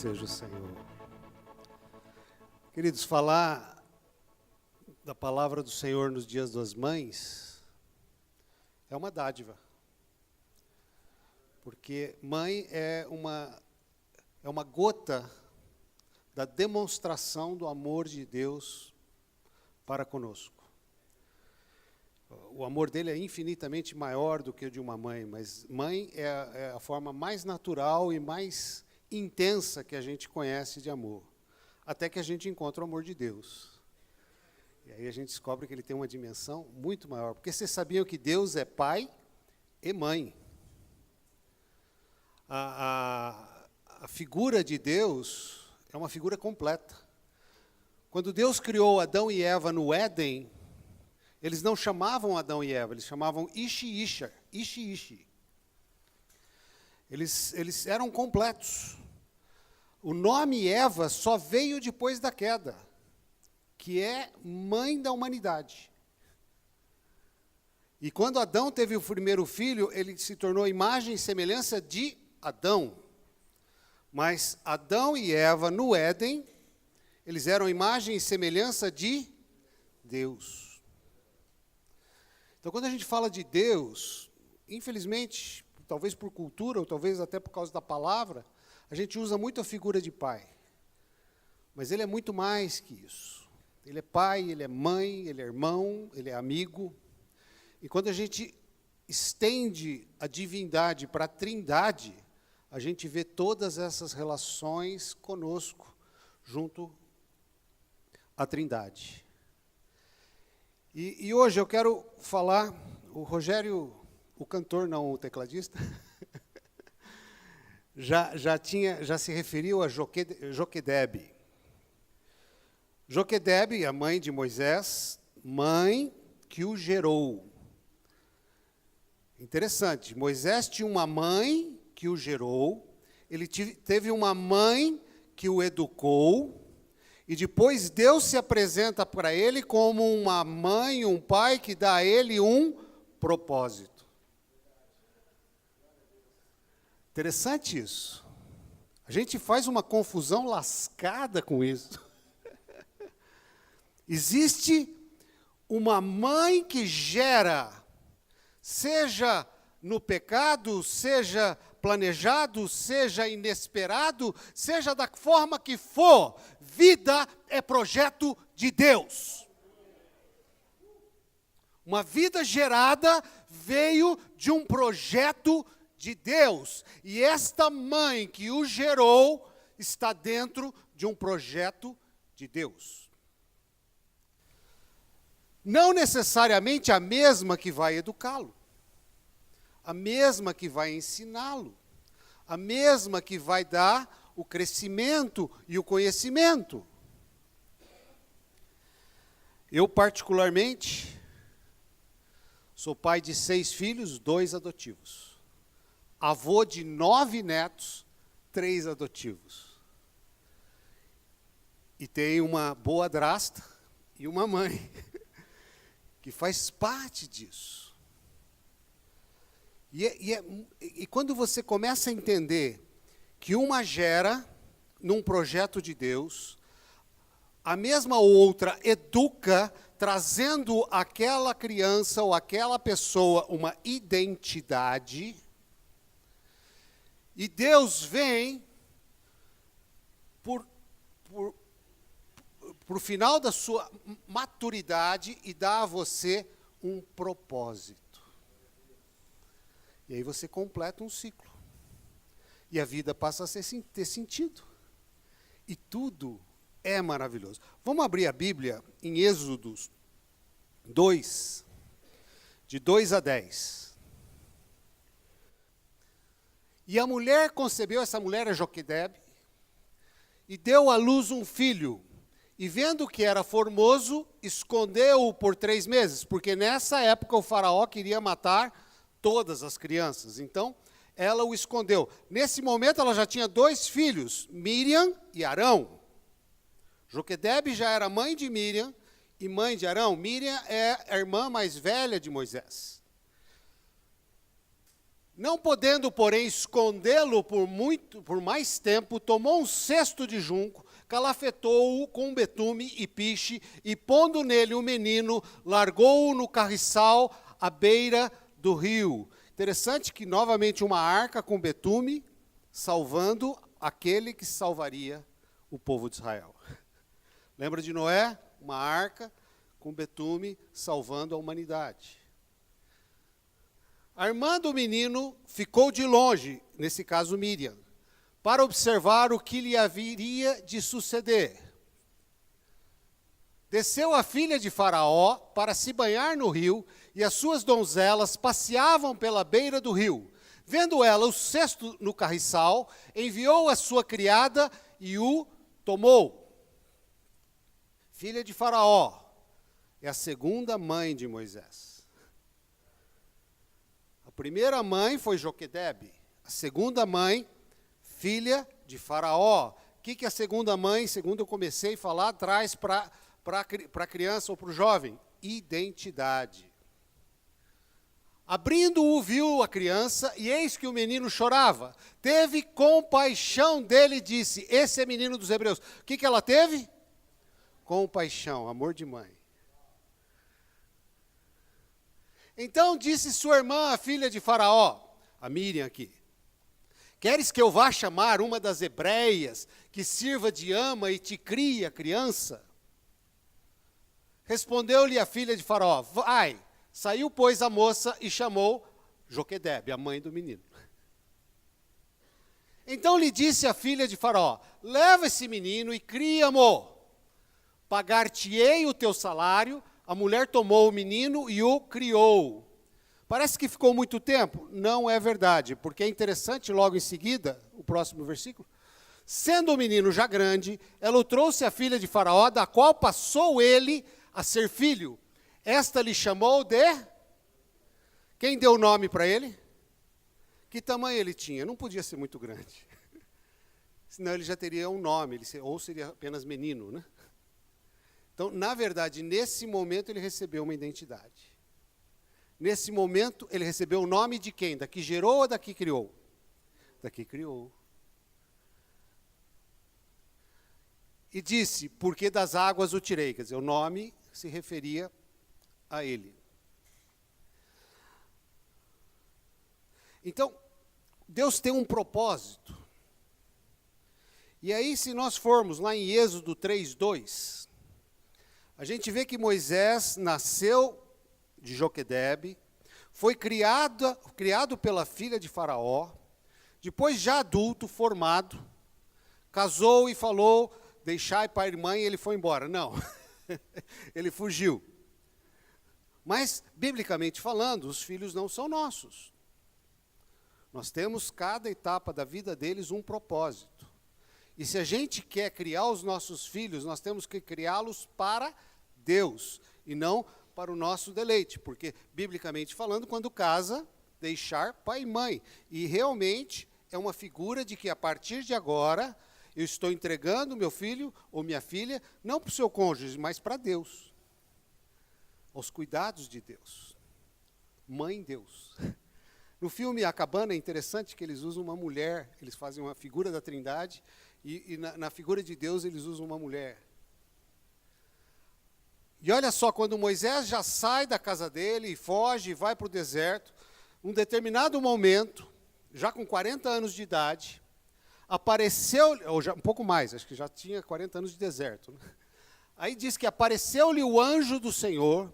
seja o Senhor. Queridos, falar da palavra do Senhor nos dias das mães é uma dádiva. Porque mãe é uma gota da demonstração do amor de Deus para conosco. O amor dele é infinitamente maior do que o de uma mãe, mas mãe é a forma mais natural e mais intensa que a gente conhece de amor, até que a gente encontra o amor de Deus. E aí a gente descobre que ele tem uma dimensão muito maior, porque vocês sabiam que Deus é pai e mãe. A figura de Deus é uma figura completa. Quando Deus criou Adão e Eva no Éden, eles não chamavam Adão e Eva, eles chamavam Ishi. Eles eram completos. O nome Eva só veio depois da queda, que é mãe da humanidade. E quando Adão teve o primeiro filho, ele se tornou imagem e semelhança de Adão. Mas Adão e Eva, no Éden, eles eram imagem e semelhança de Deus. Então, quando a gente fala de Deus, infelizmente, talvez por cultura, ou talvez até por causa da palavra, a gente usa muito a figura de pai. Mas ele é muito mais que isso. Ele é pai, ele é mãe, ele é irmão, ele é amigo. E quando a gente estende a divindade para a trindade, a gente vê todas essas relações conosco, junto à trindade. E hoje eu quero falar, o Rogério, o cantor, não o tecladista, já se referiu a Joquedebe. Joquedebe, a mãe de Moisés, mãe que o gerou. Interessante, Moisés tinha uma mãe que o gerou, ele teve uma mãe que o educou, e depois Deus se apresenta para ele como uma mãe, um pai que dá a ele um propósito. Interessante isso. A gente faz uma confusão lascada com isso. Existe uma mãe que gera, seja no pecado, seja planejado, seja inesperado, seja da forma que for, vida é projeto de Deus. Uma vida gerada veio de um projeto de Deus. E esta mãe que o gerou está dentro de um projeto de Deus. Não necessariamente a mesma que vai educá-lo, a mesma que vai ensiná-lo, a mesma que vai dar o crescimento e o conhecimento. Eu, particularmente, sou pai de 6 filhos, 2 adotivos. Avô de 9 netos, 3 adotivos. E tenho uma boa-drasta e uma mãe, que faz parte disso. E quando você começa a entender que uma gera num projeto de Deus, a mesma outra educa, trazendo àquela criança ou àquela pessoa uma identidade, e Deus vem pro final da sua maturidade e dá a você um propósito. E aí você completa um ciclo. E a vida passa a ter sentido. E tudo é maravilhoso. Vamos abrir a Bíblia em Êxodo 2, de 2 a 10. E a mulher concebeu, essa mulher é Joquedebe, e deu à luz um filho. E vendo que era formoso, escondeu-o por 3 meses, porque nessa época o faraó queria matar todas as crianças. Então, ela o escondeu. Nesse momento, ela já tinha 2 filhos, Miriam e Arão. Joquedebe já era mãe de Miriam e mãe de Arão. Miriam é a irmã mais velha de Moisés. Não podendo, porém, escondê-lo por mais tempo, tomou um cesto de junco, calafetou-o com betume e piche, e pondo nele o menino, largou-o no carriçal à beira do rio. Interessante que, novamente, uma arca com betume, salvando aquele que salvaria o povo de Israel. Lembra de Noé? Uma arca com betume, salvando a humanidade. A irmã do menino ficou de longe, nesse caso Miriam, para observar o que lhe haveria de suceder. Desceu a filha de Faraó para se banhar no rio, e as suas donzelas passeavam pela beira do rio. Vendo ela o cesto no carriçal, enviou a sua criada e o tomou. Filha de Faraó é a segunda mãe de Moisés. A primeira mãe foi Joquedebe, a segunda mãe, filha de Faraó. O que a segunda mãe, segundo eu comecei a falar, traz para a criança ou para o jovem? Identidade. Abrindo-o, viu a criança, e eis que o menino chorava. Teve compaixão dele e disse, esse é menino dos hebreus. O que ela teve? Compaixão, amor de mãe. Então disse sua irmã, a filha de Faraó, a Miriam aqui, queres que eu vá chamar uma das hebreias, que sirva de ama e te crie a criança? Respondeu-lhe a filha de Faraó, vai. Saiu, pois, a moça e chamou Joquedebe, a mãe do menino. Então lhe disse a filha de Faraó, leva esse menino e cria-mo. Pagar-te-ei o teu salário. A mulher tomou o menino e o criou. Parece que ficou muito tempo? Não é verdade, porque é interessante logo em seguida, o próximo versículo. Sendo o menino já grande, ela o trouxe à filha de Faraó, da qual passou ele a ser filho. Esta lhe chamou de... Quem deu o nome para ele? Que tamanho ele tinha? Não podia ser muito grande. Senão ele já teria um nome, ou seria apenas menino, né? Então, na verdade, nesse momento ele recebeu uma identidade. Nesse momento ele recebeu o nome de quem? Da que gerou ou da que criou? Da que criou. E disse, porque das águas o tirei. Quer dizer, o nome se referia a ele. Então, Deus tem um propósito. E aí, se nós formos lá em Êxodo 3:2, a gente vê que Moisés nasceu de Joquedebe, foi criado pela filha de Faraó, depois já adulto, formado, casou e falou, deixai pai e mãe, e ele foi embora. Não, ele fugiu. Mas, biblicamente falando, os filhos não são nossos. Nós temos, cada etapa da vida deles, um propósito. E se a gente quer criar os nossos filhos, nós temos que criá-los para Deus, e não para o nosso deleite. Porque, biblicamente falando, quando casa, deixar pai e mãe. E realmente é uma figura de que, a partir de agora, eu estou entregando meu filho ou minha filha, não para o seu cônjuge, mas para Deus. Aos cuidados de Deus. Mãe Deus. No filme A Cabana é interessante que eles usam uma mulher, eles fazem uma figura da Trindade, e na figura de Deus eles usam uma mulher. E olha só, quando Moisés já sai da casa dele e foge e vai para o deserto, num determinado momento, já com 40 anos de idade, apareceu, ou já, um pouco mais, acho que já tinha 40 anos de deserto, né? Aí diz que apareceu-lhe o anjo do Senhor,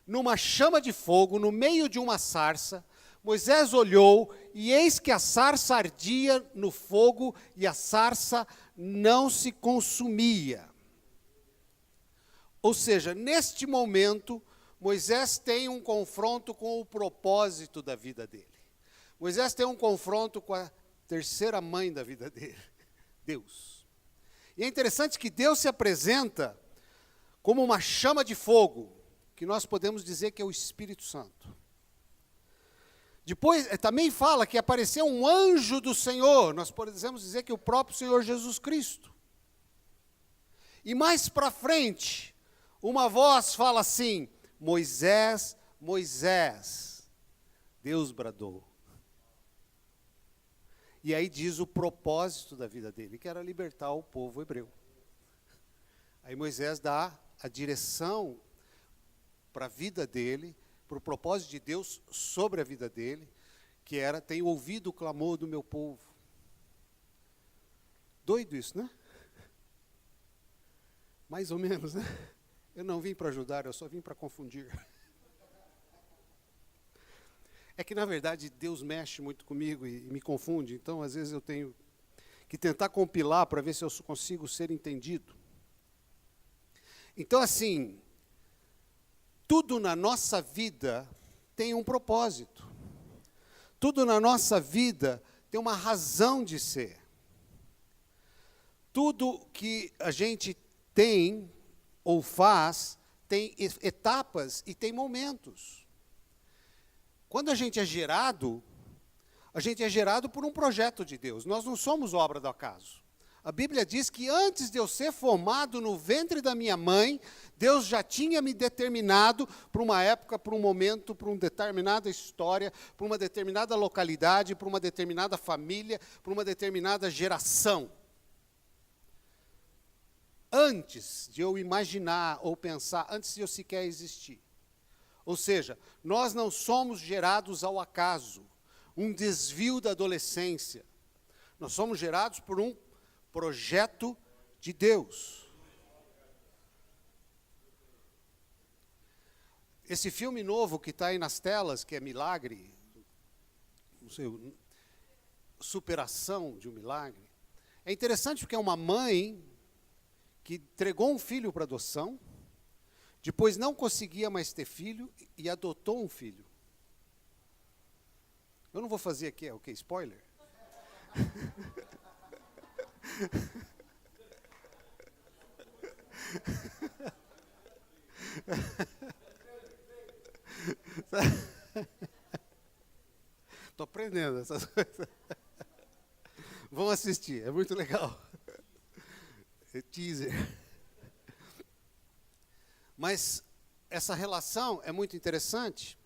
numa chama de fogo, no meio de uma sarça. Moisés olhou, e eis que a sarça ardia no fogo, e a sarça não se consumia. Ou seja, neste momento, Moisés tem um confronto com o propósito da vida dele. Moisés tem um confronto com a terceira mãe da vida dele, Deus. E é interessante que Deus se apresenta como uma chama de fogo, que nós podemos dizer que é o Espírito Santo. Depois, também fala que apareceu um anjo do Senhor, nós podemos dizer que é o próprio Senhor Jesus Cristo. E mais para frente, uma voz fala assim, Moisés, Moisés, Deus bradou. E aí diz o propósito da vida dele, que era libertar o povo hebreu. Aí Moisés dá a direção para a vida dele, para o propósito de Deus sobre a vida dele, que era, tenho ouvido o clamor do meu povo. Doido isso, né? Mais ou menos, né? Eu não vim para ajudar, eu só vim para confundir. É que, na verdade, Deus mexe muito comigo e me confunde, então, às vezes, eu tenho que tentar compilar para ver se eu consigo ser entendido. Então, assim, tudo na nossa vida tem um propósito. Tudo na nossa vida tem uma razão de ser. Tudo que a gente tem ou faz tem etapas e tem momentos. Quando a gente é gerado por um projeto de Deus. Nós não somos obra do acaso. A Bíblia diz que antes de eu ser formado no ventre da minha mãe, Deus já tinha me determinado para uma época, para um momento, para uma determinada história, para uma determinada localidade, para uma determinada família, para uma determinada geração. Antes de eu imaginar ou pensar, antes de eu sequer existir. Ou seja, nós não somos gerados ao acaso, um desvio da adolescência. Nós somos gerados por um projeto de Deus. Esse filme novo que está aí nas telas, que é Milagre, não sei, superação de um milagre, é interessante porque é uma mãe que entregou um filho para adoção, depois não conseguia mais ter filho e adotou um filho. Eu não vou fazer aqui, é o quê? Spoiler? Estou aprendendo essas coisas. Vão assistir, é muito legal. É teaser. Mas essa relação é muito interessante.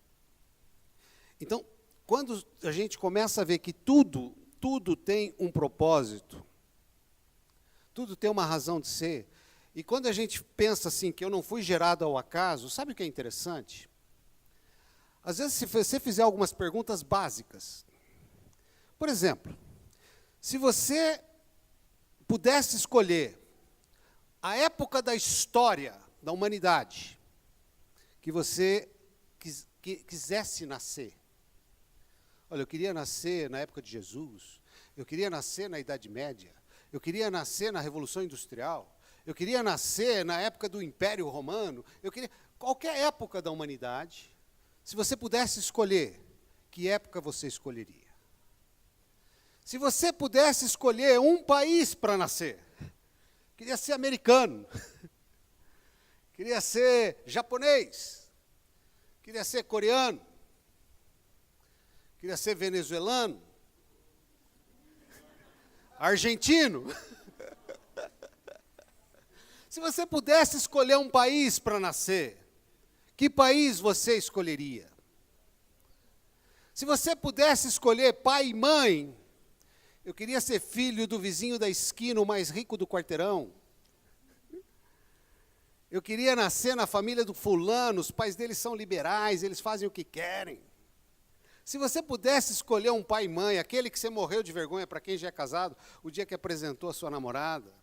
Então, quando a gente começa a ver que tudo tem um propósito, tudo tem uma razão de ser, e quando a gente pensa assim, que eu não fui gerado ao acaso, sabe o que é interessante? Às vezes, se você fizer algumas perguntas básicas, por exemplo, se você pudesse escolher a época da história da humanidade que você quisesse nascer. Olha, eu queria nascer na época de Jesus, eu queria nascer na Idade Média, eu queria nascer na Revolução Industrial, eu queria nascer na época do Império Romano, eu queria qualquer época da humanidade. Se você pudesse escolher, que época você escolheria? Se você pudesse escolher um país para nascer, queria ser americano, queria ser japonês, queria ser coreano, queria ser venezuelano, argentino. Se você pudesse escolher um país para nascer, que país você escolheria? Se você pudesse escolher pai e mãe, eu queria ser filho do vizinho da esquina, o mais rico do quarteirão. Eu queria nascer na família do fulano, os pais deles são liberais, eles fazem o que querem. Se você pudesse escolher um pai e mãe, aquele que você morreu de vergonha para quem já é casado, o dia que apresentou a sua namorada.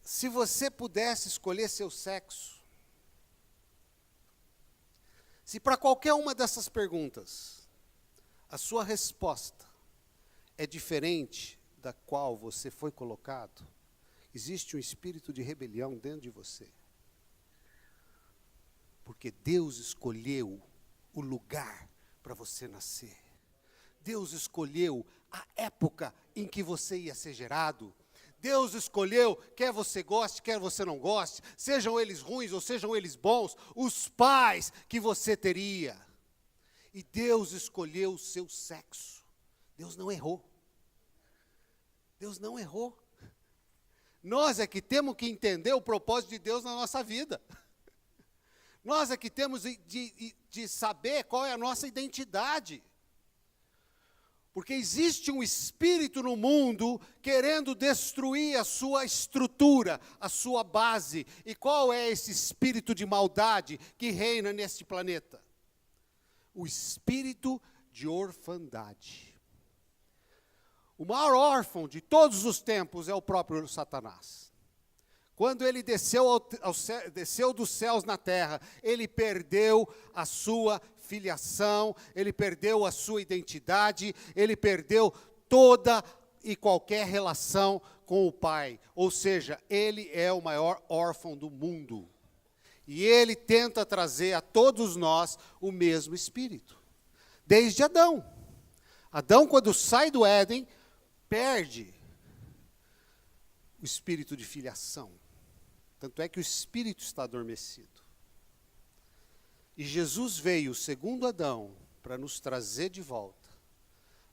Se você pudesse escolher seu sexo. Se para qualquer uma dessas perguntas, a sua resposta é diferente da qual você foi colocado, existe um espírito de rebelião dentro de você. Porque Deus escolheu o lugar para você nascer. Deus escolheu a época em que você ia ser gerado. Deus escolheu, quer você goste, quer você não goste, sejam eles ruins ou sejam eles bons, os pais que você teria. E Deus escolheu o seu sexo. Deus não errou. Deus não errou. Nós é que temos que entender o propósito de Deus na nossa vida. Nós é que temos de saber qual é a nossa identidade. Porque existe um espírito no mundo querendo destruir a sua estrutura, a sua base. E qual é esse espírito de maldade que reina neste planeta? O espírito de orfandade. O maior órfão de todos os tempos é o próprio Satanás. Quando ele desceu dos céus na terra, ele perdeu a sua filiação, ele perdeu a sua identidade, ele perdeu toda e qualquer relação com o Pai. Ou seja, ele é o maior órfão do mundo. E ele tenta trazer a todos nós o mesmo espírito. Desde Adão. Adão, quando sai do Éden, perde o espírito de filiação. Tanto é que o espírito está adormecido. E Jesus veio, segundo Adão, para nos trazer de volta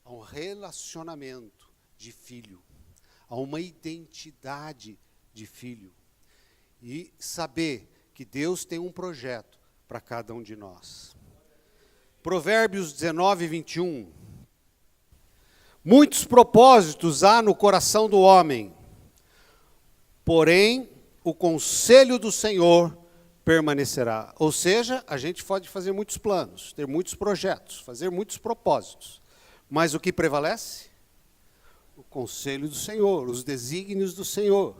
a um relacionamento de filho, a uma identidade de filho. E saber que Deus tem um projeto para cada um de nós. Provérbios 19, 21. Muitos propósitos há no coração do homem, porém o conselho do Senhor permanecerá. Ou seja, a gente pode fazer muitos planos, ter muitos projetos, fazer muitos propósitos. Mas o que prevalece? O conselho do Senhor, os desígnios do Senhor.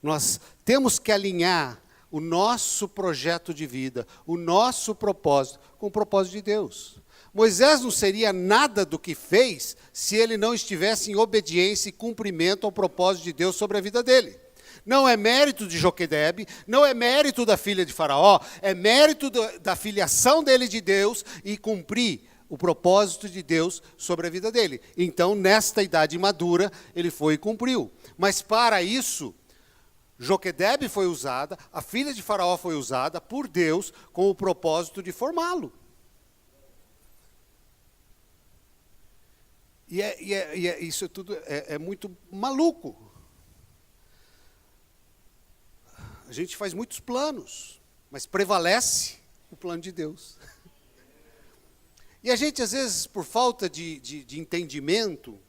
Nós temos que alinhar o nosso projeto de vida, o nosso propósito, com o propósito de Deus. Moisés não seria nada do que fez se ele não estivesse em obediência e cumprimento ao propósito de Deus sobre a vida dele. Não é mérito de Joquedebe, não é mérito da filha de Faraó, é mérito da filiação dele de Deus e cumprir o propósito de Deus sobre a vida dele. Então, nesta idade madura, ele foi e cumpriu. Mas para isso, Joquedebe foi usada, a filha de Faraó foi usada por Deus com o propósito de formá-lo. Isso tudo é muito maluco. A gente faz muitos planos, mas prevalece o plano de Deus. E a gente, às vezes, por falta de entendimento,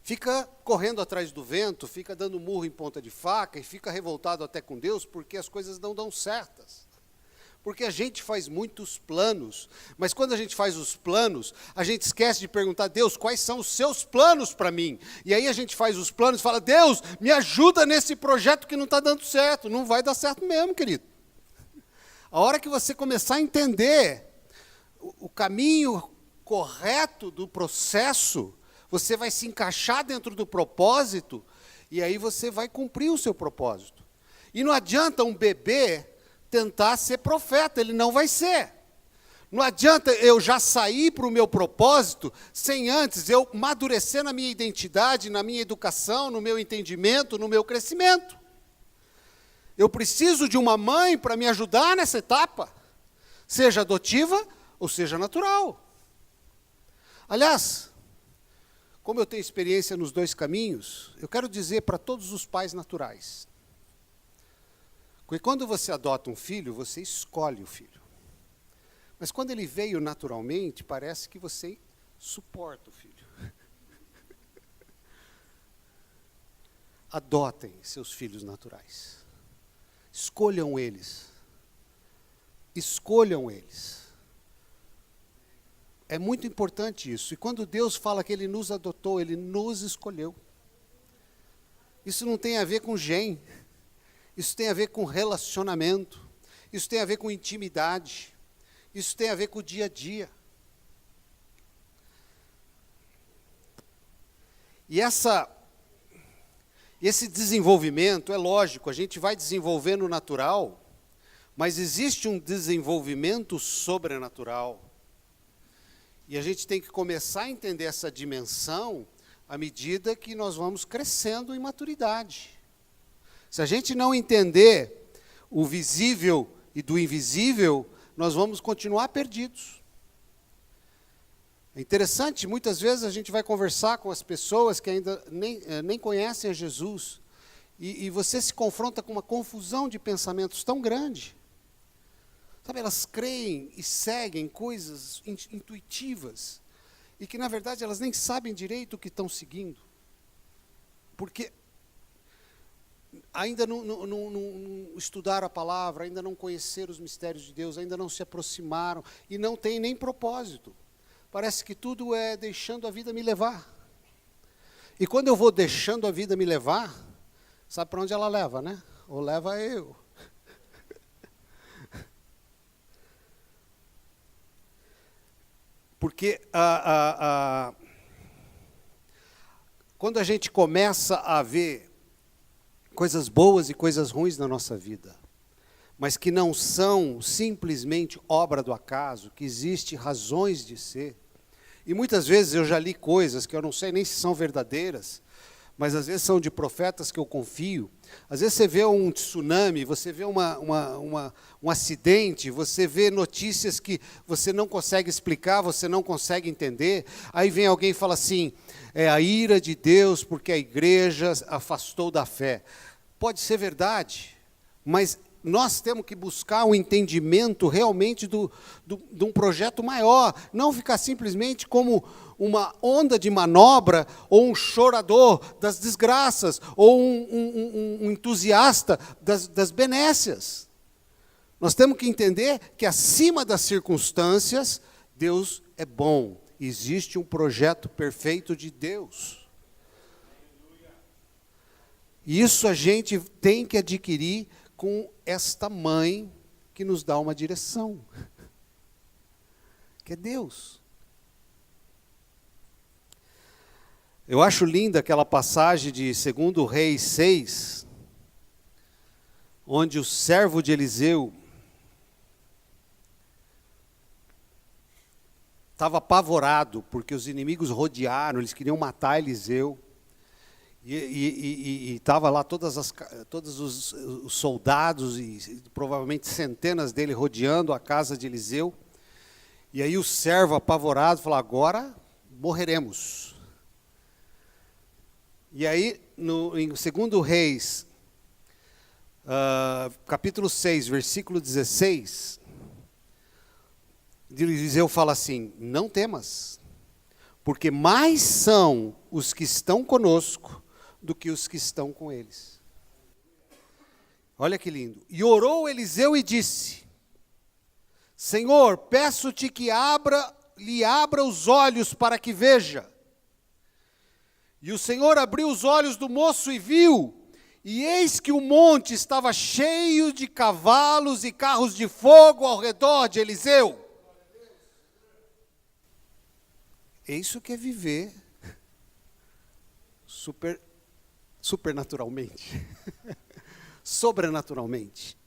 fica correndo atrás do vento, fica dando murro em ponta de faca e fica revoltado até com Deus porque as coisas não dão certas. Porque a gente faz muitos planos, mas quando a gente faz os planos, a gente esquece de perguntar, Deus, quais são os seus planos para mim? E aí a gente faz os planos e fala, Deus, me ajuda nesse projeto que não está dando certo. Não vai dar certo mesmo, querido. A hora que você começar a entender o caminho correto do processo, você vai se encaixar dentro do propósito, e aí você vai cumprir o seu propósito. E não adianta um bebê tentar ser profeta, ele não vai ser. Não adianta eu já sair para o meu propósito sem antes eu amadurecer na minha identidade, na minha educação, no meu entendimento, no meu crescimento. Eu preciso de uma mãe para me ajudar nessa etapa, seja adotiva ou seja natural. Aliás, como eu tenho experiência nos dois caminhos, eu quero dizer para todos os pais naturais, porque quando você adota um filho, você escolhe o filho. Mas quando ele veio naturalmente, parece que você suporta o filho. Adotem seus filhos naturais. Escolham eles. Escolham eles. É muito importante isso. E quando Deus fala que Ele nos adotou, Ele nos escolheu. Isso não tem a ver com gene. Isso tem a ver com relacionamento. Isso tem a ver com intimidade. Isso tem a ver com o dia a dia. E esse desenvolvimento, é lógico, a gente vai desenvolver no natural, mas existe um desenvolvimento sobrenatural. E a gente tem que começar a entender essa dimensão à medida que nós vamos crescendo em maturidade. Se a gente não entender o visível e do invisível, nós vamos continuar perdidos. É interessante, muitas vezes a gente vai conversar com as pessoas que ainda nem conhecem a Jesus, e você se confronta com uma confusão de pensamentos tão grande. Sabe, elas creem e seguem coisas intuitivas, e que, na verdade, elas nem sabem direito o que estão seguindo. Porque ainda não estudaram a palavra, ainda não conheceram os mistérios de Deus, ainda não se aproximaram, e não tem nem propósito. Parece que tudo é deixando a vida me levar. E quando eu vou deixando a vida me levar, sabe para onde ela leva, né? Ou leva eu. Porque quando a gente começa a ver coisas boas e coisas ruins na nossa vida, mas que não são simplesmente obra do acaso, que existem razões de ser, e muitas vezes eu já li coisas que eu não sei nem se são verdadeiras, mas às vezes são de profetas que eu confio. Às vezes você vê um tsunami, você vê um acidente, você vê notícias que você não consegue explicar, você não consegue entender. Aí vem alguém e fala assim, é a ira de Deus porque a igreja afastou da fé. Pode ser verdade, mas nós temos que buscar um entendimento realmente de um projeto maior, não ficar simplesmente como uma onda de manobra, ou um chorador das desgraças, ou um entusiasta das benécias. Nós temos que entender que acima das circunstâncias, Deus é bom, existe um projeto perfeito de Deus. E isso a gente tem que adquirir com esta mãe que nos dá uma direção, que é Deus. Eu acho linda aquela passagem de 2 Reis 6, onde o servo de Eliseu estava apavorado, porque os inimigos rodearam, eles queriam matar Eliseu. E estava lá todos os soldados, e provavelmente centenas dele rodeando a casa de Eliseu. E aí o servo apavorado falou, agora morreremos. E aí, em 2 Reis, capítulo 6, versículo 16, Eliseu fala assim, não temas, porque mais são os que estão conosco do que os que estão com eles. Olha que lindo. E orou Eliseu e disse, Senhor, peço-te que lhe abra os olhos para que veja. E o Senhor abriu os olhos do moço e viu, e eis que o monte estava cheio de cavalos e carros de fogo ao redor de Eliseu. Isso que é viver supernaturalmente, sobrenaturalmente.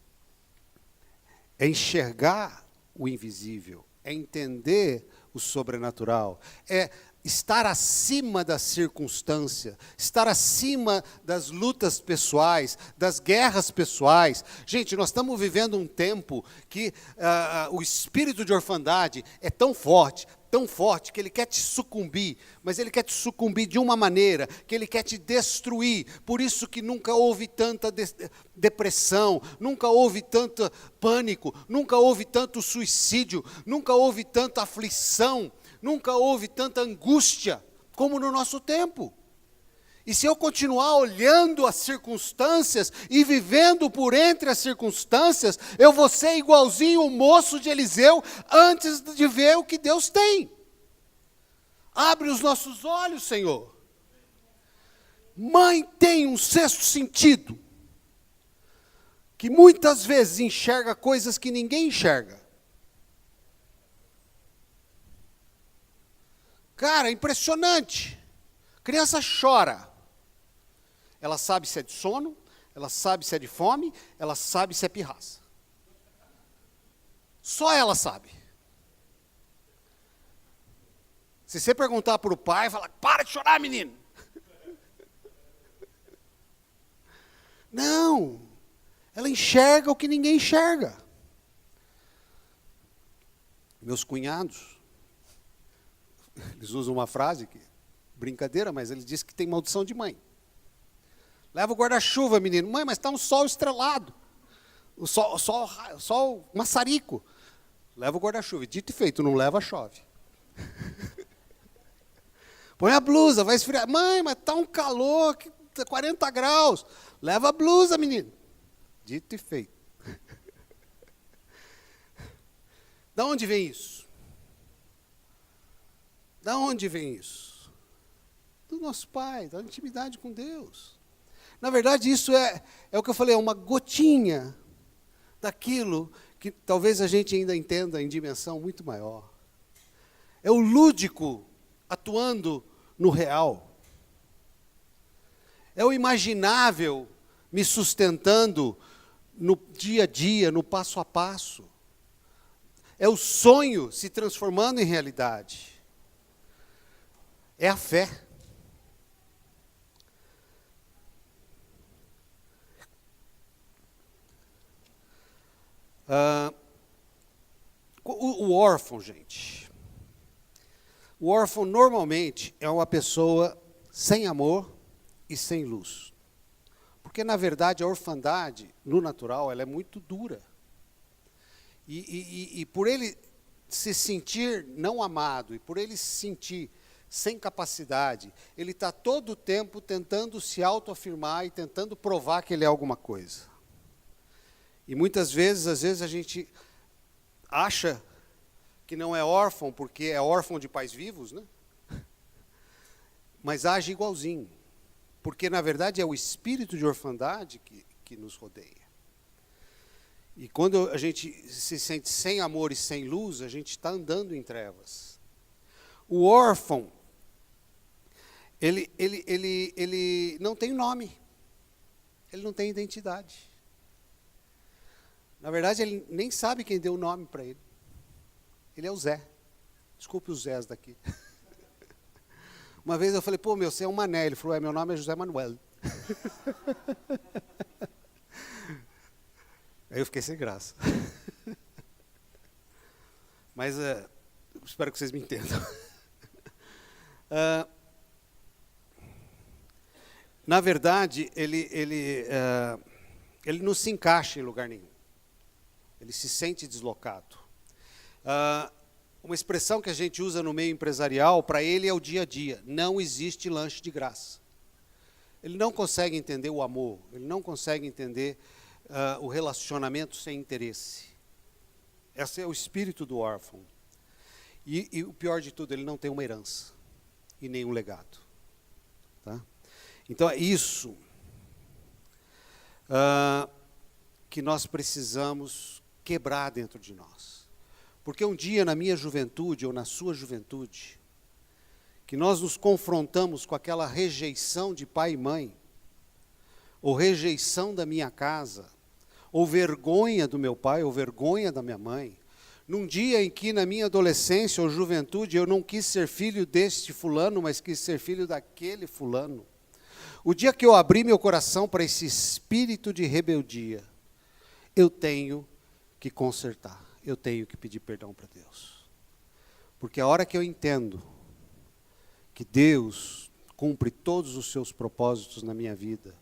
É enxergar o invisível, é entender o sobrenatural, é estar acima da circunstância, estar acima das lutas pessoais, das guerras pessoais. Gente, nós estamos vivendo um tempo que o espírito de orfandade é tão forte, que ele quer te sucumbir, mas ele quer te sucumbir de uma maneira, que ele quer te destruir. Por isso que nunca houve tanta depressão, nunca houve tanto pânico, nunca houve tanto suicídio, nunca houve tanta aflição, nunca houve tanta angústia como no nosso tempo. E se eu continuar olhando as circunstâncias e vivendo por entre as circunstâncias, eu vou ser igualzinho o moço de Eliseu antes de ver o que Deus tem. Abre os nossos olhos, Senhor. Mãe tem um sexto sentido, que muitas vezes enxerga coisas que ninguém enxerga. Cara, impressionante. Criança chora. Ela sabe se é de sono, ela sabe se é de fome, ela sabe se é pirraça. Só ela sabe. Se você perguntar para o pai, fala, para de chorar, menino. Não, ela enxerga o que ninguém enxerga. Meus cunhados, eles usam uma frase, que brincadeira, mas eles dizem que tem maldição de mãe. Leva o guarda-chuva, menino. Mãe, mas está um sol estrelado. Só o maçarico. Leva o guarda-chuva. Dito e feito, não leva, chove. Põe a blusa, vai esfriar. Mãe, mas está um calor, 40 graus. Leva a blusa, menino. Dito e feito. Da onde vem isso? Da onde vem isso? Do nosso Pai, da intimidade com Deus. Na verdade, isso é o que eu falei, é uma gotinha daquilo que talvez a gente ainda entenda em dimensão muito maior. É o lúdico atuando no real. É o imaginável me sustentando no dia a dia, no passo a passo. É o sonho se transformando em realidade. É a fé. O órfão, gente. O órfão normalmente é uma pessoa sem amor e sem luz. Porque, na verdade, a orfandade, no natural, ela é muito dura. E por ele se sentir não amado, e por ele se sentir sem capacidade, ele está todo o tempo tentando se autoafirmar e tentando provar que ele é alguma coisa. E muitas vezes, às vezes a gente acha que não é órfão porque é órfão de pais vivos, né? Mas age igualzinho. Porque, na verdade, é o espírito de orfandade que nos rodeia. E quando a gente se sente sem amor e sem luz, a gente está andando em trevas. O órfão, ele não tem nome. Ele não tem identidade. Na verdade, ele nem sabe quem deu o nome para ele. Ele é o Zé. Desculpe os Zés daqui. Uma vez eu falei, pô, você é um mané. Ele falou, meu nome é José Manuel. Aí eu fiquei sem graça. Mas espero que vocês me entendam. Na verdade, ele não se encaixa em lugar nenhum. Ele se sente deslocado. Uma expressão que a gente usa no meio empresarial, para ele é o dia a dia. Não existe lanche de graça. Ele não consegue entender o amor, ele não consegue entender o relacionamento sem interesse. Esse é o espírito do órfão. E o pior de tudo, ele não tem uma herança e nenhum legado. Tá? Então é isso que nós precisamos quebrar dentro de nós. Porque um dia na minha juventude, ou na sua juventude, que nós nos confrontamos com aquela rejeição de pai e mãe, ou rejeição da minha casa, ou vergonha do meu pai, ou vergonha da minha mãe, num dia em que na minha adolescência ou juventude eu não quis ser filho deste fulano, mas quis ser filho daquele fulano, o dia que eu abri meu coração para esse espírito de rebeldia, eu tenho que consertar. Eu tenho que pedir perdão para Deus. Porque a hora que eu entendo que Deus cumpre todos os seus propósitos na minha vida,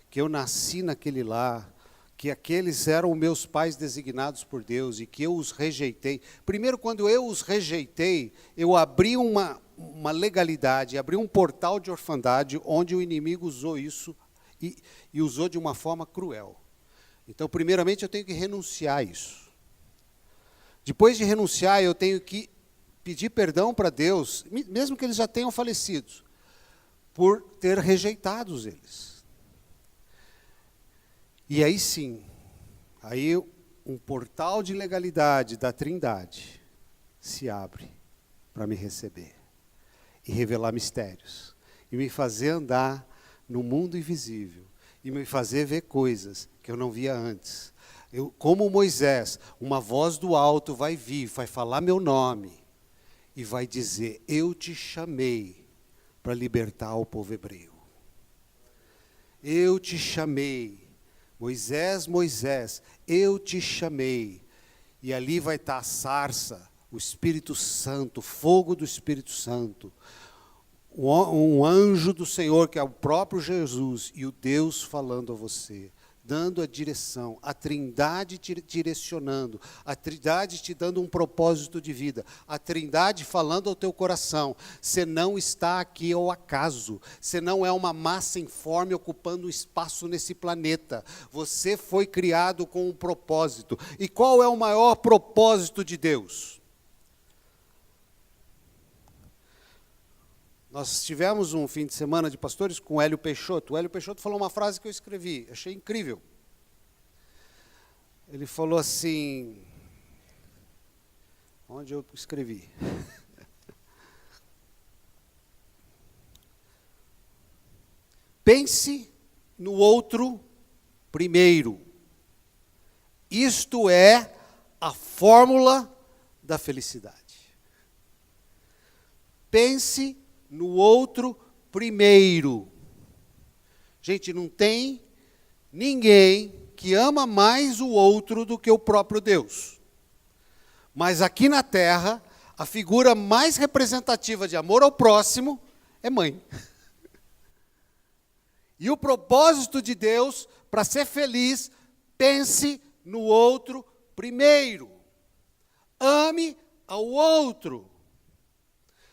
que eu nasci naquele lar, que aqueles eram meus pais designados por Deus e que eu os rejeitei. Primeiro, quando eu os rejeitei, eu abri uma legalidade, abri um portal de orfandade onde o inimigo usou isso e usou de uma forma cruel. Então, primeiramente, eu tenho que renunciar a isso. Depois de renunciar, eu tenho que pedir perdão para Deus, mesmo que eles já tenham falecido, por ter rejeitado eles. E aí sim, aí um portal de legalidade da Trindade se abre para me receber e revelar mistérios e me fazer andar no mundo invisível e me fazer ver coisas que eu não via antes. Como Moisés, uma voz do alto vai vir, vai falar meu nome e vai dizer, eu te chamei para libertar o povo hebreu. Eu te chamei, Moisés, Moisés, eu te chamei. E ali vai estar a sarça, o Espírito Santo, o fogo do Espírito Santo, um anjo do Senhor, que é o próprio Jesus, e o Deus falando a você. dando a direção, a Trindade te direcionando, a Trindade te dando um propósito de vida, a Trindade falando ao teu coração. Você não está aqui ao acaso, você não é uma massa informe ocupando um espaço nesse planeta. Você foi criado com um propósito. E qual é o maior propósito de Deus? Nós tivemos um fim de semana de pastores com o Hélio Peixoto. O Hélio Peixoto falou uma frase que eu escrevi, achei incrível. Ele falou assim, onde eu escrevi? Pense no outro primeiro. Isto é a fórmula da felicidade. Pense no outro primeiro. Gente, não tem ninguém que ama mais o outro do que o próprio Deus. Mas aqui na terra, a figura mais representativa de amor ao próximo é mãe. E o propósito de Deus, para ser feliz, pense no outro primeiro. Ame ao outro.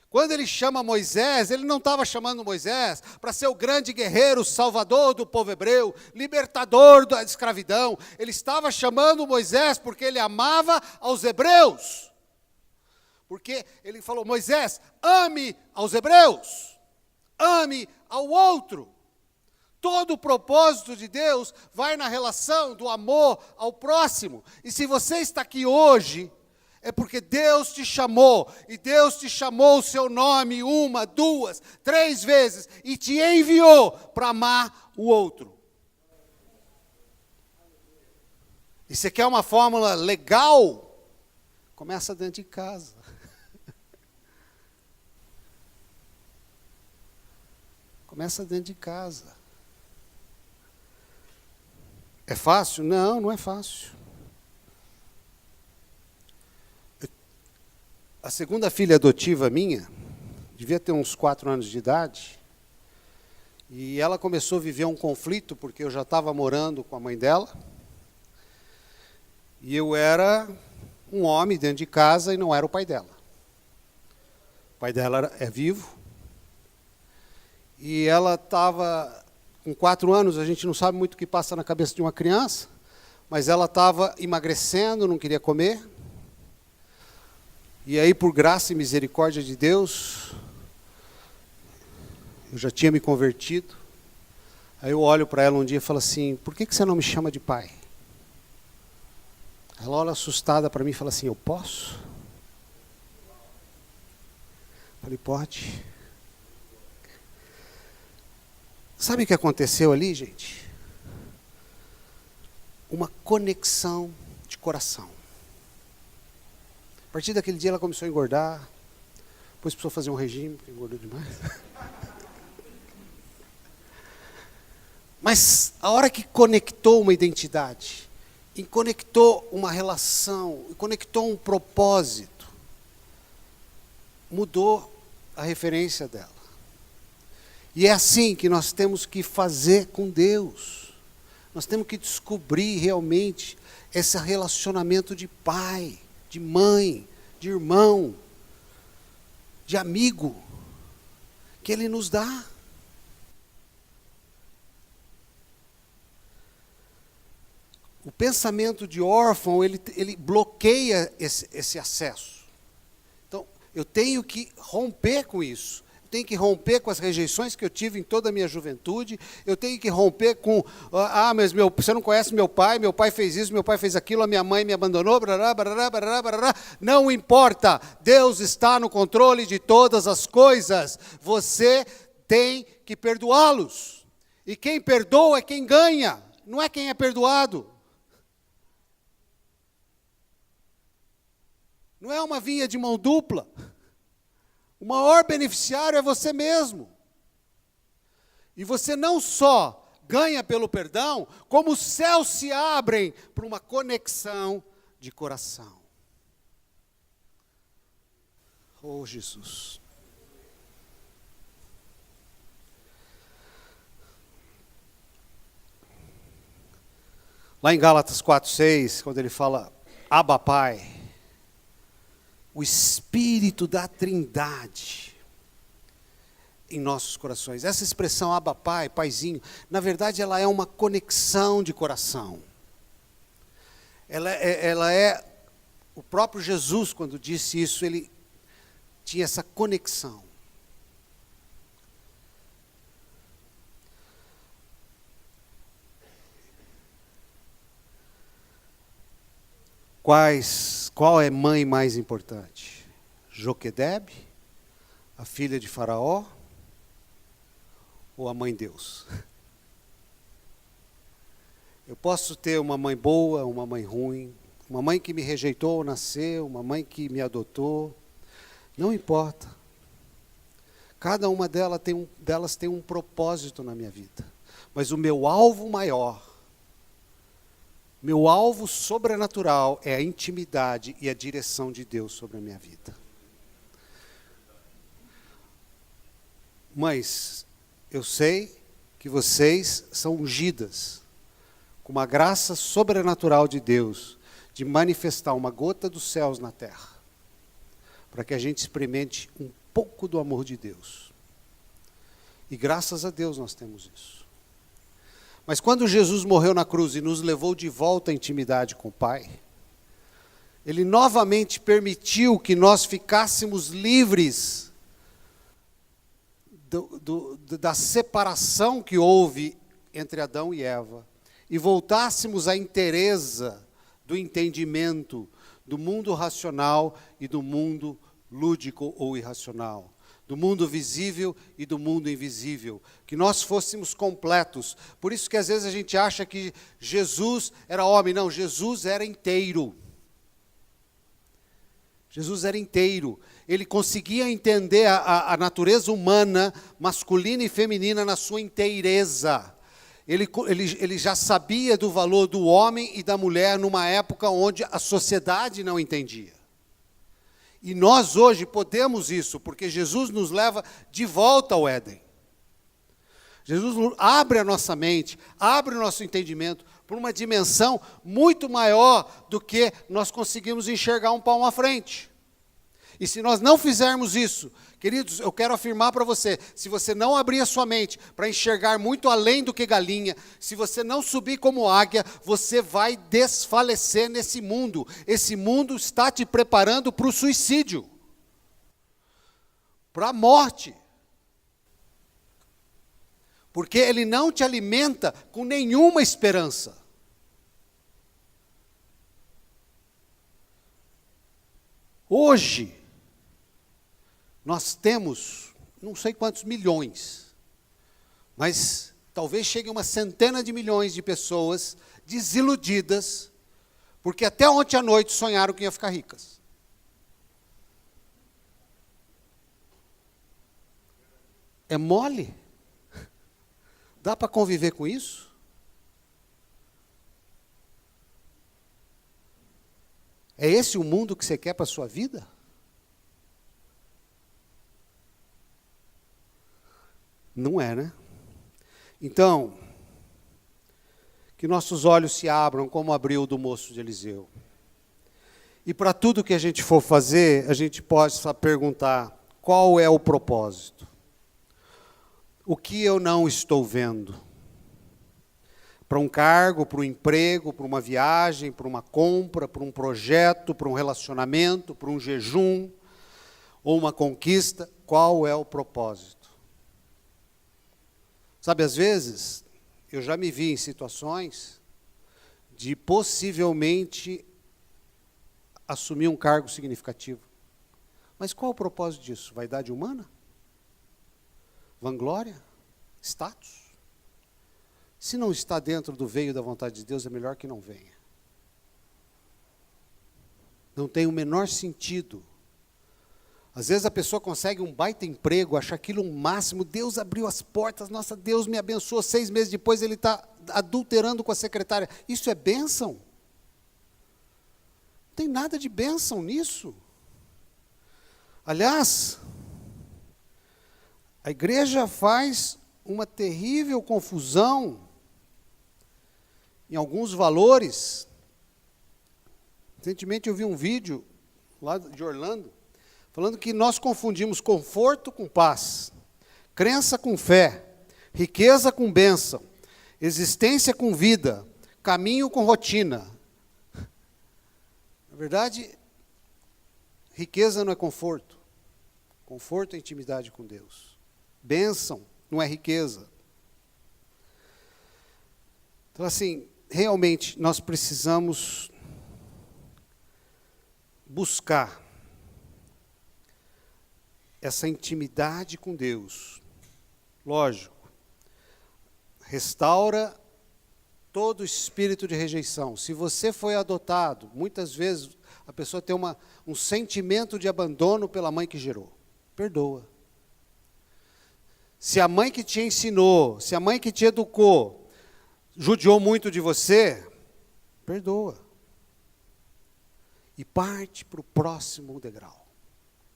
Quando ele chama Moisés, ele não estava chamando Moisés para ser o grande guerreiro, salvador do povo hebreu, libertador da escravidão. Ele estava chamando Moisés porque ele amava aos hebreus. Porque ele falou, Moisés, ame aos hebreus, ame ao outro. Todo o propósito de Deus vai na relação do amor ao próximo. E se você está aqui hoje, é porque Deus te chamou, e Deus te chamou o seu nome 1, 2, 3 vezes, e te enviou para amar o outro. E você quer uma fórmula legal? Começa dentro de casa. Começa dentro de casa. É fácil? Não, não é fácil. A segunda filha adotiva minha, devia ter uns 4 anos de idade, e ela começou a viver um conflito, porque eu já estava morando com a mãe dela, e eu era um homem dentro de casa e não era o pai dela. O pai dela é vivo, e ela estava, com 4 anos, a gente não sabe muito o que passa na cabeça de uma criança, mas ela estava emagrecendo, não queria comer. E aí, por graça e misericórdia de Deus, eu já tinha me convertido. Aí eu olho para ela um dia e falo assim, por que você não me chama de pai? Ela olha assustada para mim e fala assim, eu posso? Eu falei, pode. Sabe o que aconteceu ali, gente? Uma conexão de coração. A partir daquele dia ela começou a engordar, depois precisou fazer um regime, porque engordou demais. Mas a hora que conectou uma identidade, e conectou uma relação, e conectou um propósito, mudou a referência dela. E é assim que nós temos que fazer com Deus. Nós temos que descobrir realmente esse relacionamento de pai, de mãe, de irmão, de amigo, que Ele nos dá. O pensamento de órfão, ele bloqueia esse acesso. Então, eu tenho que romper com isso. Eu tenho que romper com as rejeições que eu tive em toda a minha juventude. Eu tenho que romper com, mas você não conhece meu pai fez isso, meu pai fez aquilo, a minha mãe me abandonou, barará, barará, barará, barará. Não importa, Deus está no controle de todas as coisas. Você tem que perdoá-los. E quem perdoa é quem ganha, não é quem é perdoado. Não é uma via de mão dupla. O maior beneficiário é você mesmo. E você não só ganha pelo perdão, como os céus se abrem para uma conexão de coração. Oh, Jesus. Lá em Gálatas 4:6, quando ele fala Abba Pai, o Espírito da Trindade em nossos corações. Essa expressão Abba Pai, Paizinho, na verdade ela é uma conexão de coração. Ela é o próprio Jesus, quando disse isso, ele tinha essa conexão. Qual é a mãe mais importante? Joquedebe, a filha de Faraó, ou a mãe Deus? Eu posso ter uma mãe boa, uma mãe ruim, uma mãe que me rejeitou ao nascer, uma mãe que me adotou, não importa. Cada uma delas tem um propósito na minha vida. Mas o meu alvo maior, meu alvo sobrenatural é a intimidade e a direção de Deus sobre a minha vida. Mães, eu sei que vocês são ungidas com uma graça sobrenatural de Deus, de manifestar uma gota dos céus na terra, para que a gente experimente um pouco do amor de Deus. E graças a Deus nós temos isso. Mas quando Jesus morreu na cruz e nos levou de volta à intimidade com o Pai, Ele novamente permitiu que nós ficássemos livres da separação que houve entre Adão e Eva, e voltássemos à inteireza do entendimento do mundo racional e do mundo lúdico ou irracional, do mundo visível e do mundo invisível, que nós fôssemos completos. Por isso que às vezes a gente acha que Jesus era homem. Não, Jesus era inteiro. Jesus era inteiro. Ele conseguia entender a natureza humana, masculina e feminina, na sua inteireza. Ele já sabia do valor do homem e da mulher numa época onde a sociedade não entendia. E nós hoje podemos isso, porque Jesus nos leva de volta ao Éden. Jesus abre a nossa mente, abre o nosso entendimento para uma dimensão muito maior do que nós conseguimos enxergar um palmo à frente. E se nós não fizermos isso, queridos, eu quero afirmar para você, se você não abrir a sua mente para enxergar muito além do que galinha, se você não subir como águia, você vai desfalecer nesse mundo. Esse mundo está te preparando para o suicídio, para a morte. Porque ele não te alimenta com nenhuma esperança. Hoje, nós temos, não sei quantos milhões, mas talvez chegue uma centena de milhões de pessoas desiludidas, porque até ontem à noite sonharam que iam ficar ricas. É mole? Dá para conviver com isso? É esse o mundo que você quer para a sua vida? Não é, né? Então, que nossos olhos se abram como abriu o do moço de Eliseu. E para tudo que a gente for fazer, a gente possa perguntar, qual é o propósito? O que eu não estou vendo? Para um cargo, para um emprego, para uma viagem, para uma compra, para um projeto, para um relacionamento, para um jejum, ou uma conquista, qual é o propósito? Sabe, às vezes, eu já me vi em situações de possivelmente assumir um cargo significativo. Mas qual o propósito disso? Vaidade humana? Vanglória? Status? Se não está dentro do veio da vontade de Deus, é melhor que não venha. Não tem o menor sentido. Às vezes a pessoa consegue um baita emprego, acha aquilo um máximo, Deus abriu as portas, nossa, Deus me abençoou, 6 meses depois ele está adulterando com a secretária. Isso é bênção? Não tem nada de bênção nisso. Aliás, a igreja faz uma terrível confusão em alguns valores. Recentemente eu vi um vídeo lá de Orlando, falando que nós confundimos conforto com paz, crença com fé, riqueza com bênção, existência com vida, caminho com rotina. Na verdade, riqueza não é conforto. Conforto é intimidade com Deus. Bênção não é riqueza. Então, assim, realmente nós precisamos buscar essa intimidade com Deus. Lógico, restaura todo espírito de rejeição. Se você foi adotado, muitas vezes a pessoa tem um sentimento de abandono pela mãe que gerou. Perdoa. Se a mãe que te ensinou, se a mãe que te educou, judiou muito de você, perdoa. E parte para o próximo degrau,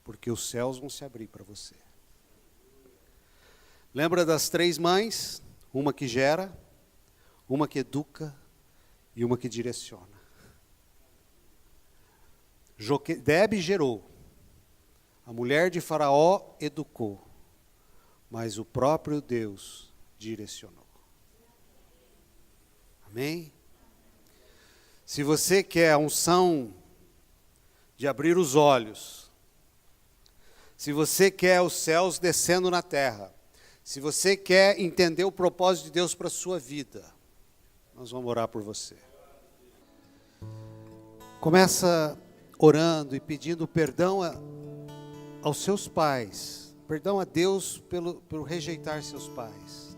porque os céus vão se abrir para você. Lembra das 3 mães? Uma que gera, uma que educa e uma que direciona. Debe gerou, a mulher de Faraó educou, mas o próprio Deus direcionou. Amém? Se você quer a unção de abrir os olhos, se você quer os céus descendo na terra, se você quer entender o propósito de Deus para a sua vida, nós vamos orar por você. Começa orando e pedindo perdão aos seus pais, perdão a Deus por rejeitar seus pais.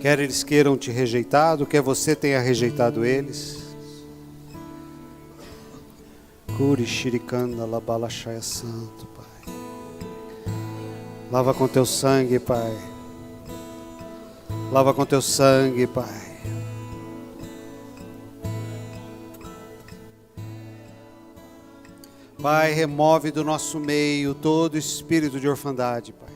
Quer eles queiram te rejeitado, quer você tenha rejeitado eles. Curi Shirikanda Labalashaya Santo, Pai. Lava com teu sangue, Pai. Lava com teu sangue, Pai. Pai, remove do nosso meio todo espírito de orfandade, Pai.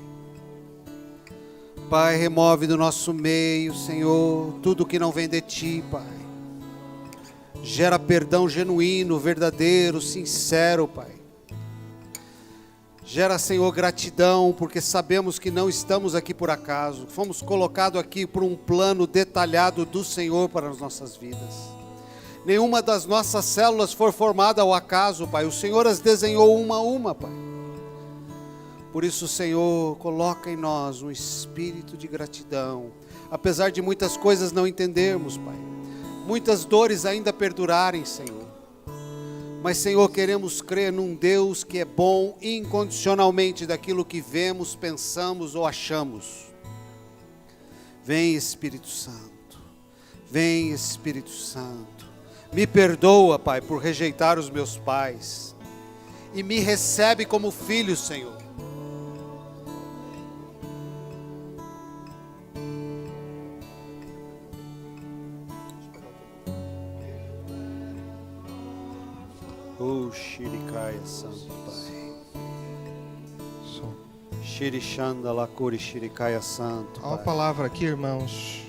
Pai, remove do nosso meio, Senhor, tudo que não vem de Ti, Pai. Gera perdão genuíno, verdadeiro, sincero, Pai. Gera, Senhor, gratidão, porque sabemos que não estamos aqui por acaso. Fomos colocados aqui por um plano detalhado do Senhor para as nossas vidas. Nenhuma das nossas células foi formada ao acaso, Pai. O Senhor as desenhou uma a uma, Pai. Por isso, Senhor, coloca em nós um espírito de gratidão. Apesar de muitas coisas não entendermos, Pai. Muitas dores ainda perdurarem, Senhor. Mas, Senhor, queremos crer num Deus que é bom incondicionalmente daquilo que vemos, pensamos ou achamos. Vem, Espírito Santo. Vem, Espírito Santo. Me perdoa, Pai, por rejeitar os meus pais. E me recebe como filho, Senhor. Oh, Shirikaya Santo, Pai. Shirishanda Lakuri Shirikaya Santo, Há uma Pai. palavra aqui, irmãos.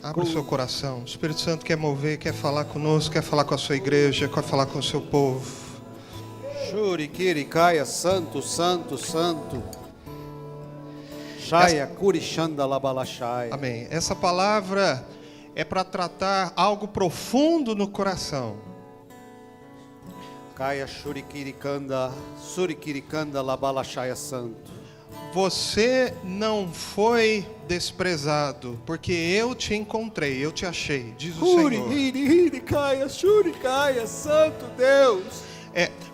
Abra o seu coração. O Espírito Santo quer mover, quer falar conosco, quer falar com a sua igreja, quer falar com o seu povo. Shurikirikaya Santo, Santo, Santo. Shaya Kurishanda Labalashaya. Amém. Essa palavra é para tratar algo profundo no coração. Kaya Shurikirikanda, Surikirikanda Labalashaya Santo. Você não foi desprezado, porque eu te encontrei, eu te achei, diz o Senhor. Kaya Shurikaya, Santo Deus.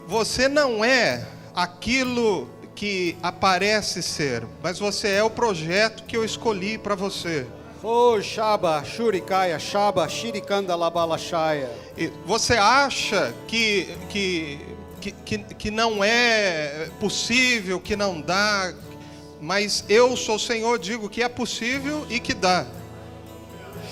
Você não é aquilo que aparece ser, mas você é o projeto que eu escolhi para você. Oh, Shaba, Shurikaya, Shaba, Shirikanda Labalashaya. E você acha que não é possível, que não dá, mas eu sou o Senhor, digo que é possível e que dá.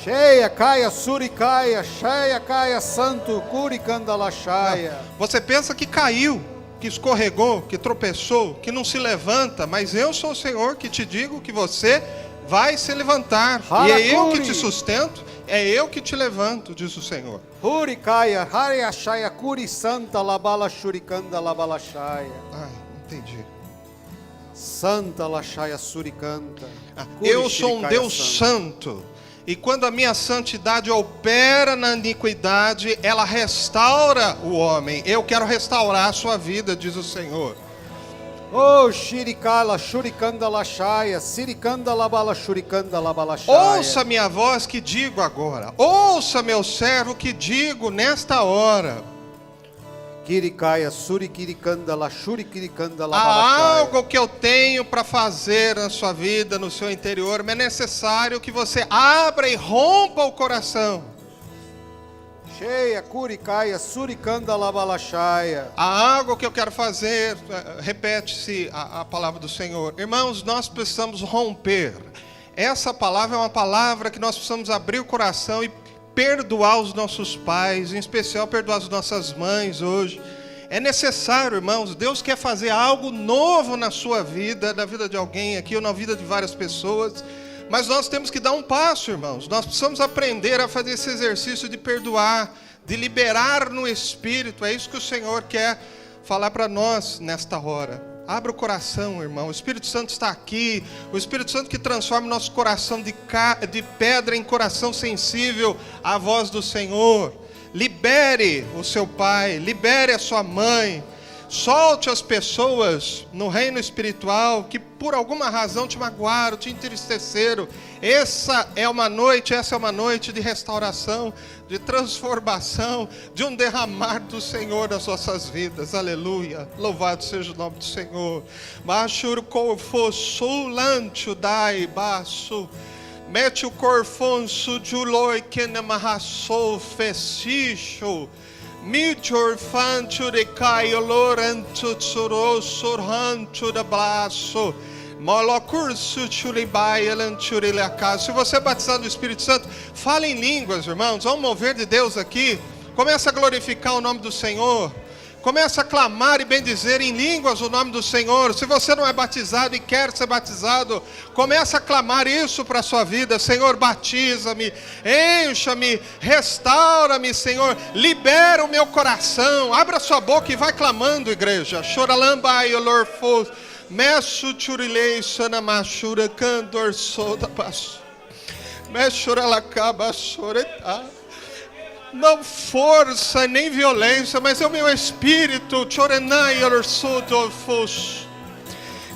Cheia, Kaya, Surikaya, Cheia, Kaya, Santo, Kurikanda Lashaya. Você pensa que caiu, que escorregou, que tropeçou, que não se levanta, mas eu sou o Senhor que te digo que você vai se levantar. E é eu que te sustento, é eu que te levanto, diz o Senhor. Hurikaya, Hariashaya, Kuri Santa Labala Shurikanda Labalashaya. Ai, entendi. Santa Lashaya Surikanta. Eu sou um Deus santo. E quando a minha santidade opera na iniquidade, ela restaura o homem. Eu quero restaurar a sua vida, diz o Senhor. Oh, Shirikala, Shurikanda Lashaya, Sirikanda Labala Shurikanda Labalashaya. Ouça minha voz que digo agora. Ouça meu servo que digo nesta hora. Kirikaya, Surikirikanda La Shurikirikanda Há Labalashaya. algo que eu tenho para fazer na sua vida, no seu interior, mas é necessário que você abra e rompa o coração. Cheia, Kurikaya, Surikanda Labalashaya. Há algo que eu quero fazer, repete-se a palavra do Senhor. Irmãos, nós precisamos romper. Essa palavra é uma palavra que nós precisamos abrir o coração e perdoar os nossos pais, em especial perdoar as nossas mães hoje. É necessário, irmãos, Deus quer fazer algo novo na sua vida, na vida de alguém aqui, ou na vida de várias pessoas. Mas nós temos que dar um passo, irmãos. Nós precisamos aprender a fazer esse exercício de perdoar, de liberar no Espírito. É isso que o Senhor quer falar para nós nesta hora. Abra o coração, irmão. O Espírito Santo está aqui. O Espírito Santo que transforma o nosso coração de pedra em coração sensível à voz do Senhor. Libere o seu pai, libere a sua mãe. Solte as pessoas no reino espiritual que por alguma razão te magoaram, te entristeceram. Essa é uma noite de restauração, de transformação, de um derramar do Senhor nas nossas vidas. Aleluia. Louvado seja o nome do Senhor. Machur corfosu lancho dai baço. Mete o corfonso de uloi que namahassou festicho. Mitor fancho de caio loranto tsuro surrancho de braço. Molocurso churibai elanchurilacá. Se você é batizado no Espírito Santo, fala em línguas, irmãos. Há um mover de Deus aqui. Começa a glorificar o nome do Senhor. Começa a clamar e bendizer em línguas o nome do Senhor. Se você não é batizado e quer ser batizado, começa a clamar isso para a sua vida. Senhor, batiza-me, encha-me, restaura-me, Senhor. Libera o meu coração. Abra sua boca e vai clamando, igreja. Choralambai olorfos. Meço churilei sanamachura candor soda passo. Mechuralacaba soretá. Não força nem violência, mas é o meu espírito. Chorenai orsodofos.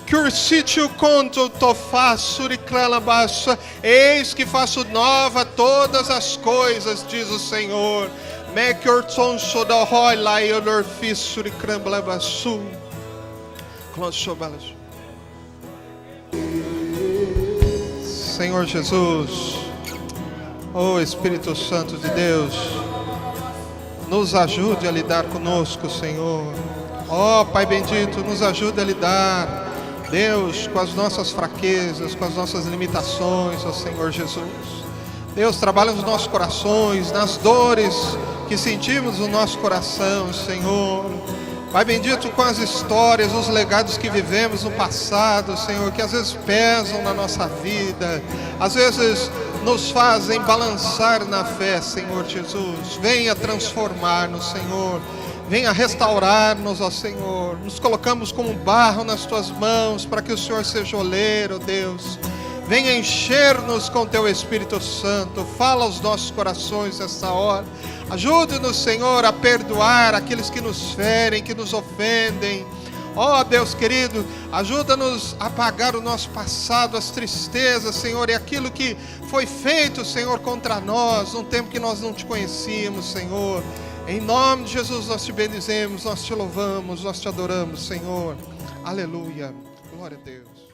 Que ursítio conto tofaço riclalabaça. Eis que faço nova todas as coisas, diz o Senhor. Me que ortonso da roi lai olorfiço riclalabaçu. Senhor Jesus, oh Espírito Santo de Deus, nos ajude a lidar conosco, Senhor. Oh Pai bendito, nos ajude a lidar, Deus, com as nossas fraquezas, com as nossas limitações, ó Senhor Jesus. Deus, trabalha nos nossos corações, nas dores que sentimos no nosso coração, Senhor. Pai bendito, com as histórias, os legados que vivemos no passado, Senhor, que às vezes pesam na nossa vida, às vezes nos fazem balançar na fé, Senhor Jesus. Venha transformar-nos, Senhor. Venha restaurar-nos, ó Senhor. Nos colocamos como barro nas Tuas mãos, para que o Senhor seja oleiro, Deus. Venha encher-nos com Teu Espírito Santo. Fala aos nossos corações nessa hora. Ajude-nos, Senhor, a perdoar aqueles que nos ferem, que nos ofendem. Ó Deus querido, ajuda-nos a apagar o nosso passado, as tristezas, Senhor, e aquilo que foi feito, Senhor, contra nós, num tempo que nós não Te conhecíamos, Senhor. Em nome de Jesus nós Te bendizemos, nós Te louvamos, nós Te adoramos, Senhor. Aleluia. Glória a Deus.